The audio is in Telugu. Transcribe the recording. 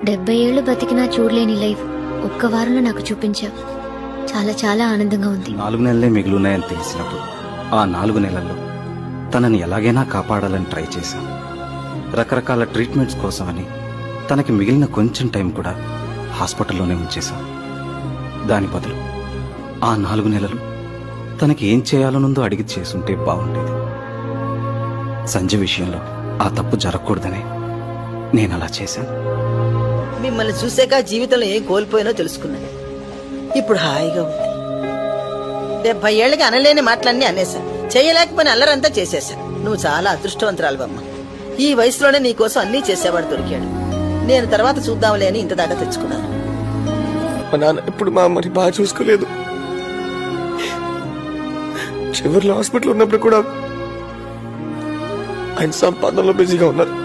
70 ఏళ్ళు బతికినా చూడలేని లైఫ్ ఒక్క వారంలో నాకు చూపించా. చాలా చాలా ఆనందంగా ఉంది. 4 నెలలే మిగులున్నాయని తెలిసినప్పుడు ఆ 4 నెలల్లో తనని ఎలాగైనా కాపాడాలని ట్రై చేశాను. రకరకాల ట్రీట్మెంట్స్ కోసమని తనకి మిగిలిన కొంచెం టైం కూడా హాస్పిటల్లోనే ఉంచేశాం. దాని బదులు ఆ 4 నెలలు తనకి ఏం చేయాలనుందో అడిగి చేసుంటే బాగుండేది. సంజయ్ విషయంలో ఆ తప్పు జరగకూడదనే నేను అలా చేశాను. మిమ్మల్ని చూసాక జీవితంలో ఏం కోల్పోయినో తెలుసుకున్నాను. ఇప్పుడు హాయిగా ఉంది. 70 ఏళ్ళకి అనలేని మాటలన్నీ అనేసా. చేయలేకపోయిన అల్లరంతా చేసేసా. నువ్వు చాలా అదృష్టవంతురాలువమ్మ. ఈ వయసులోనే నీకోసం అన్నీ చేసేవాడు దొరికాడు. నేను తర్వాత చూద్దాంలే అని ఇంత దాకా తెచ్చుకున్నాను. మా నాన్న ఇప్పుడు మా అమ్మని బాగా చూసుకోలేదు. చివరిలో హాస్పిటల్ ఉన్నప్పుడు కూడా ఆయన సంపాదనలో బిజీగా ఉన్నారు.